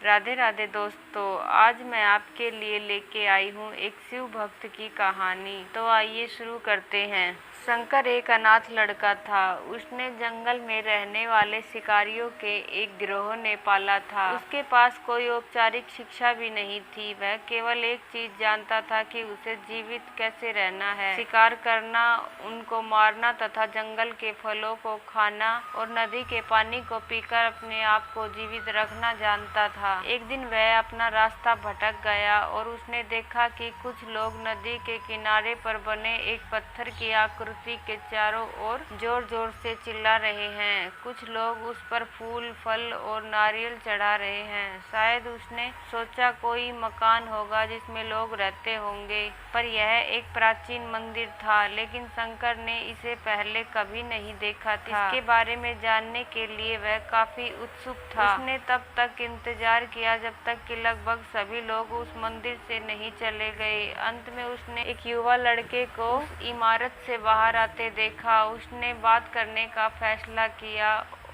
राधे राधे दोस्तों, आज मैं आपके लिए लेके आई हूँ एक शिव भक्त की कहानी। तो आइए शुरू करते हैं। शंकर एक अनाथ लड़का था। उसने जंगल में रहने वाले शिकारियों के एक गिरोह ने पाला था। उसके पास कोई औपचारिक शिक्षा भी नहीं थी। वह केवल एक चीज जानता था कि उसे जीवित कैसे रहना है। शिकार करना, उनको मारना तथा जंगल के फलों को खाना और नदी के पानी को पीकर अपने आप को जीवित रखना जानता था। एक दिन वह अपना रास्ता भटक गया और उसने देखा कि कुछ लोग नदी के किनारे पर बने एक पत्थर की आकृति के चारों ओर जोर जोर से चिल्ला रहे हैं। कुछ लोग उस पर फूल, फल और नारियल चढ़ा रहे हैं। शायद उसने सोचा कोई मकान होगा जिसमें लोग रहते होंगे, पर यह एक प्राचीन मंदिर था। लेकिन शंकर ने इसे पहले कभी नहीं देखा था। इसके बारे में जानने के लिए वह काफी उत्सुक था। उसने तब तक इंतजार किया जब तक कि लगभग सभी लोग उस मंदिर से नहीं चले गए। अंत में उसने एक युवा लड़के को इमारत से बाहर आते देखा। उसने बात करने का फैसला किया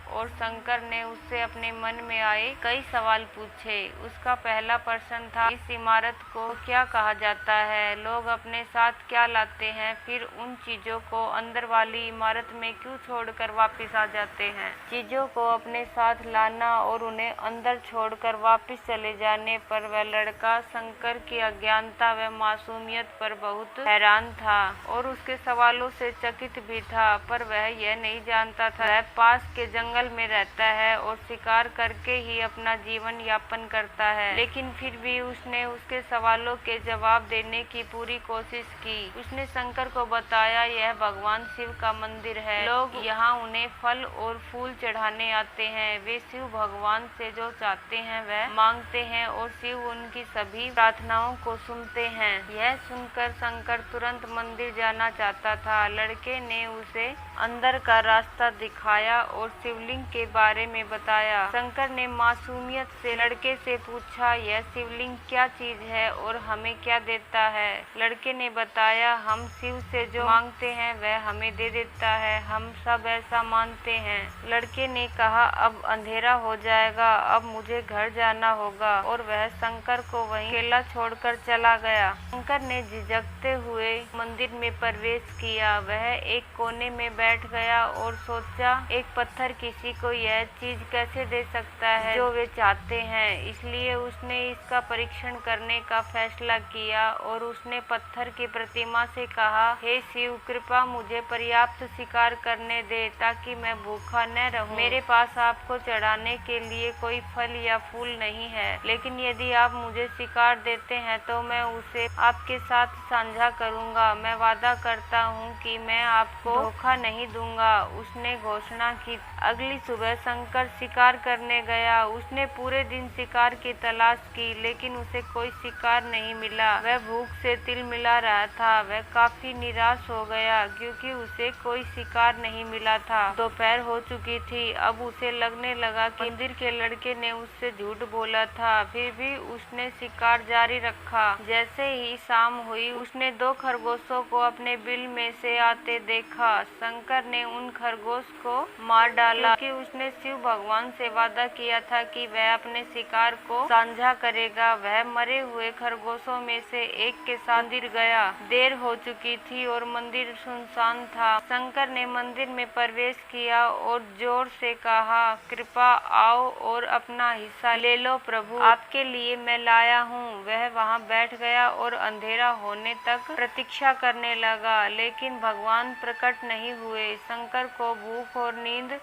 और शंकर ने उससे अपने मन में आए कई सवाल पूछे। उसका पहला प्रश्न था, इस इमारत को क्या कहा जाता है? लोग अपने साथ क्या लाते हैं? फिर उन चीजों को अंदर वाली इमारत में क्यों छोड़कर वापस आ जाते हैं? चीजों को अपने साथ लाना और उन्हें अंदर छोड़कर वापस चले जाने पर वह लड़का शंकर की अज्ञानता व मासूमियत पर बहुत हैरान था और उसके सवालों से चकित भी था। पर वह यह नहीं जानता था वह पास के जंगल में रहता है और शिकार करके ही अपना जीवन यापन करता है। लेकिन फिर भी उसने उसके सवालों के जवाब देने की पूरी कोशिश की। उसने शंकर को बताया, यह भगवान शिव का मंदिर है। लोग यहाँ उन्हें फल और फूल चढ़ाने आते हैं। वे शिव भगवान से जो चाहते हैं वह मांगते हैं और शिव उनकी सभी प्रार्थनाओं को सुनते हैं। यह सुनकर शंकर तुरंत मंदिर जाना चाहता था। लड़के ने उसे अंदर का रास्ता दिखाया और शिवलिंग के बारे में बताया। शंकर ने मासूमियत से लड़के से पूछा, यह शिवलिंग क्या चीज है और हमें क्या देता है? लड़के ने बताया, हम शिव से जो मांगते हैं वह हमें दे देता है। हम सब ऐसा मानते हैं। लड़के ने कहा, अब अंधेरा हो जाएगा, अब मुझे घर जाना होगा। और वह शंकर को वहीं अकेला छोड़कर चला गया। शंकर ने झिझकते हुए मंदिर में प्रवेश किया। वह एक कोने में बैठ गया और सोचा, एक पत्थर किसी को यह चीज कैसे दे सकता है जो वे चाहते हैं? इसलिए उसने इसका परीक्षण करने का फैसला किया और उसने पत्थर की प्रतिमा से कहा, हे शिव, कृपा मुझे पर्याप्त शिकार करने दे ताकि मैं भूखा न रहूं। मेरे पास आपको चढ़ाने के लिए कोई फल या फूल नहीं है, लेकिन यदि आप मुझे शिकार देते हैं तो मैं उसे आपके साथ साझा करूंगा। मैं वादा करता हूँ कि मैं आपको धोखा नहीं दूंगा। उसने घोषणा की। अगली सुबह शंकर शिकार करने गया। उसने पूरे दिन शिकार की तलाश की, लेकिन उसे कोई शिकार नहीं मिला। वह भूख से तिलमिला रहा था। वह काफी निराश हो गया क्योंकि उसे कोई शिकार नहीं मिला था। दोपहर हो चुकी थी। अब उसे लगने लगा कि मंदिर के लड़के ने उससे झूठ बोला था। फिर भी उसने शिकार जारी रखा। जैसे ही शाम हुई, उसने 2 खरगोशों को अपने बिल में से आते देखा। शंकर ने उन खरगोश को मार डाला क्योंकि उसने शिव भगवान से वादा किया था कि वह अपने शिकार को साझा करेगा। वह मरे हुए खरगोशों में से एक के साथ मंदिर गया। देर हो चुकी थी और मंदिर सुनसान था। शंकर ने मंदिर में प्रवेश किया और जोर से कहा, कृपा आओ और अपना हिस्सा ले लो प्रभु, आपके लिए मैं लाया हूँ। वह वहाँ बैठ गया और अंधेरा होने तक प्रतीक्षा करने लगा, लेकिन भगवान प्रकट नहीं हुए। शंकर को भूख और नींद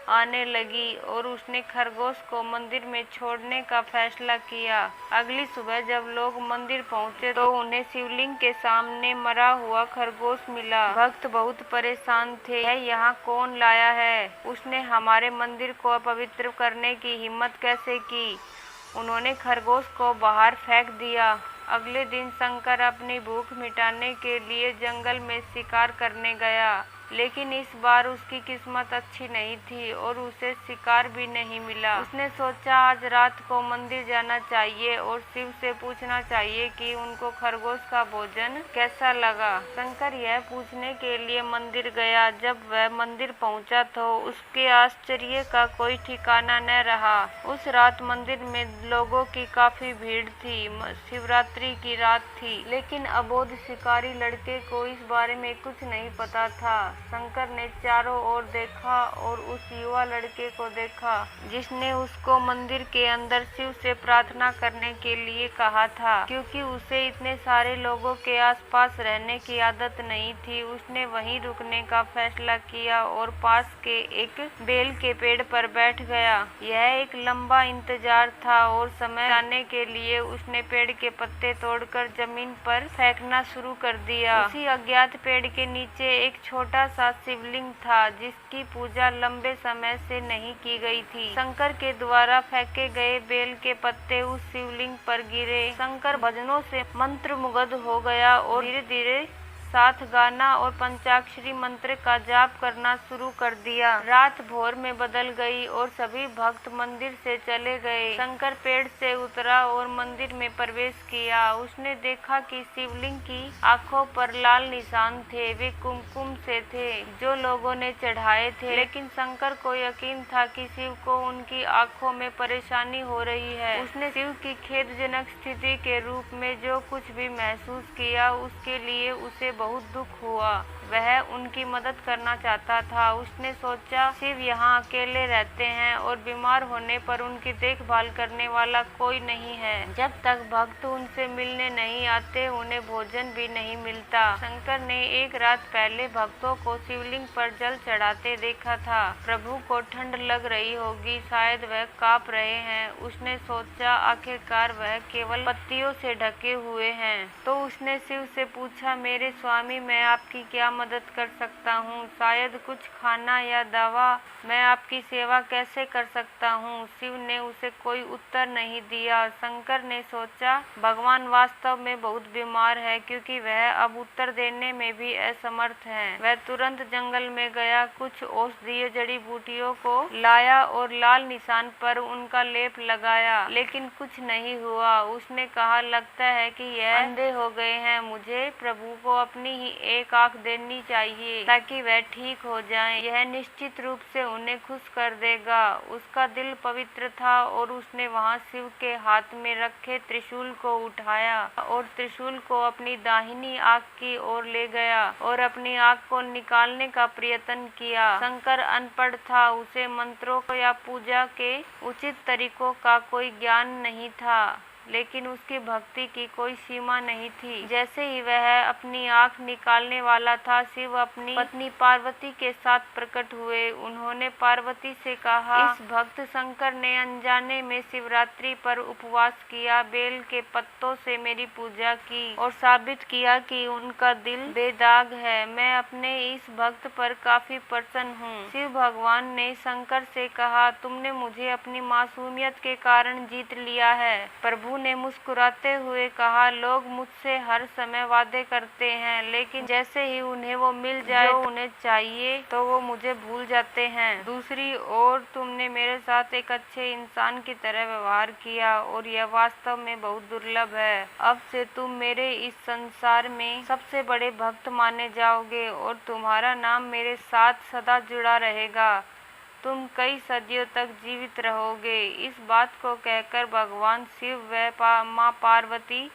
आने लगी और उसने खरगोश को मंदिर में छोड़ने का फैसला किया। अगली सुबह जब लोग मंदिर पहुंचे तो उन्हें शिवलिंग के सामने मरा हुआ खरगोश मिला। भक्त बहुत परेशान थे। यह यहाँ कौन लाया है? उसने हमारे मंदिर को अपवित्र करने की हिम्मत कैसे की? उन्होंने खरगोश को बाहर फेंक दिया। अगले दिन शंकर अपनी भूख मिटाने के लिए जंगल में शिकार करने गया। लेकिन इस बार उसकी किस्मत अच्छी नहीं थी और उसे शिकार भी नहीं मिला। उसने सोचा आज रात को मंदिर जाना चाहिए और शिव से पूछना चाहिए कि उनको खरगोश का भोजन कैसा लगा। शंकर यह पूछने के लिए मंदिर गया। जब वह मंदिर पहुंचा तो उसके आश्चर्य का कोई ठिकाना न रहा। उस रात मंदिर में लोगों की काफी भीड़ थी। शिवरात्रि की रात थी, लेकिन अबोध शिकारी लड़के को इस बारे में कुछ नहीं पता था। शंकर ने चारों ओर देखा और उस युवा लड़के को देखा जिसने उसको मंदिर के अंदर शिव से प्रार्थना करने के लिए कहा था। क्योंकि उसे इतने सारे लोगों के आसपास रहने की आदत नहीं थी, उसने वहीं रुकने का फैसला किया और पास के एक बेल के पेड़ पर बैठ गया। यह एक लंबा इंतजार था और समय आने के लिए उसने पेड़ के पत्ते तोड़कर जमीन पर फेंकना शुरू कर दिया। उसी अज्ञात पेड़ के नीचे एक छोटा सा शिवलिंग था जिसकी पूजा लंबे समय से नहीं की गई थी। शंकर के द्वारा फेंके गए बेल के पत्ते उस शिवलिंग पर गिरे। शंकर भजनों से मंत्रमुग्ध हो गया और धीरे धीरे साथ गाना और पंचाक्षरी मंत्र का जाप करना शुरू कर दिया। रात भोर में बदल गई और सभी भक्त मंदिर से चले गए। शंकर पेड़ से उतरा और मंदिर में प्रवेश किया। उसने देखा कि शिवलिंग की आंखों पर लाल निशान थे, वे कुमकुम से थे जो लोगों ने चढ़ाए थे। लेकिन शंकर को यकीन था कि शिव को उनकी आंखों में परेशानी हो रही है। उसने शिव की खेदजनक स्थिति के रूप में जो कुछ भी महसूस किया उसके लिए उसे बहुत दुख हुआ। वह उनकी मदद करना चाहता था। उसने सोचा शिव यहाँ अकेले रहते हैं और बीमार होने पर उनकी देखभाल करने वाला कोई नहीं है। जब तक भक्त उनसे मिलने नहीं आते उन्हें भोजन भी नहीं मिलता। शंकर ने एक रात पहले भक्तों को शिवलिंग पर जल चढ़ाते देखा था। प्रभु को ठंड लग रही होगी, शायद वह कांप रहे हैं। उसने सोचा आखिरकार वह केवल पत्तियों से ढके हुए हैं। तो उसने शिव से पूछा, मेरे स्वामी, मैं आपकी क्या मदद कर सकता हूँ? शायद कुछ खाना या दवा। मैं आपकी सेवा कैसे कर सकता हूँ? शिव ने उसे कोई उत्तर नहीं दिया। शंकर ने सोचा भगवान वास्तव में बहुत बीमार है क्योंकि वह अब उत्तर देने में भी असमर्थ है। वह तुरंत जंगल में गया, कुछ औषधीय जड़ी बूटियों को लाया और लाल निशान पर उनका लेप लगाया, लेकिन कुछ नहीं हुआ। उसने कहा, लगता है कि यह अंधे हो गए हैं। मुझे प्रभु को अपनी ही एक आंख देनी चाहिए ताकि वह ठीक हो जाएं। यह निश्चित रूप से उन्हें खुश कर देगा। उसका दिल पवित्र था और उसने वहां शिव के हाथ में रखे त्रिशूल को उठाया और त्रिशूल को अपनी दाहिनी आंख की ओर ले गया और अपनी आंख को निकालने का प्रयत्न किया। शंकर अनपढ़ था, उसे मंत्रों या पूजा के उचित तरीकों का कोई ज्ञान नहीं था, लेकिन उसकी भक्ति की कोई सीमा नहीं थी। जैसे ही वह अपनी आंख निकालने वाला था, शिव अपनी पत्नी पार्वती के साथ प्रकट हुए। उन्होंने पार्वती से कहा, इस भक्त शंकर ने अनजाने में शिवरात्रि पर उपवास किया, बेल के पत्तों से मेरी पूजा की और साबित किया कि उनका दिल बेदाग है। मैं अपने इस भक्त पर काफी प्रसन्न हूँ। शिव भगवान ने शंकर से कहा, तुमने मुझे अपनी मासूमियत के कारण जीत लिया है। प्रभु ने मुस्कुराते हुए कहा, लोग मुझसे हर समय वादे करते हैं, लेकिन जैसे ही उन्हें वो मिल जाए जो उन्हें चाहिए तो वो मुझे भूल जाते हैं। दूसरी ओर तुमने मेरे साथ एक अच्छे इंसान की तरह व्यवहार किया और यह वास्तव में बहुत दुर्लभ है। अब से तुम मेरे इस संसार में सबसे बड़े भक्त माने जाओगे और तुम्हारा नाम मेरे साथ सदा जुड़ा रहेगा। तुम कई सदियों तक जीवित रहोगे। इस बात को कहकर भगवान शिव व माँ पार्वती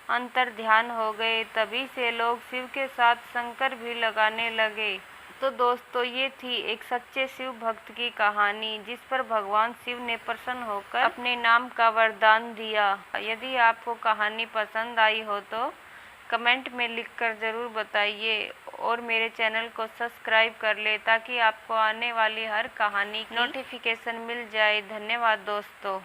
अंतर ध्यान हो गए। तभी से लोग शिव के साथ शंकर भी लगाने लगे। तो दोस्तों, ये थी एक सच्चे शिव भक्त की कहानी जिस पर भगवान शिव ने प्रसन्न होकर अपने नाम का वरदान दिया। यदि आपको कहानी पसंद आई हो तो कमेंट में लिखकर ज़रूर बताइए और मेरे चैनल को सब्सक्राइब कर ले ताकि आपको आने वाली हर कहानी की नोटिफिकेशन मिल जाए। धन्यवाद दोस्तों।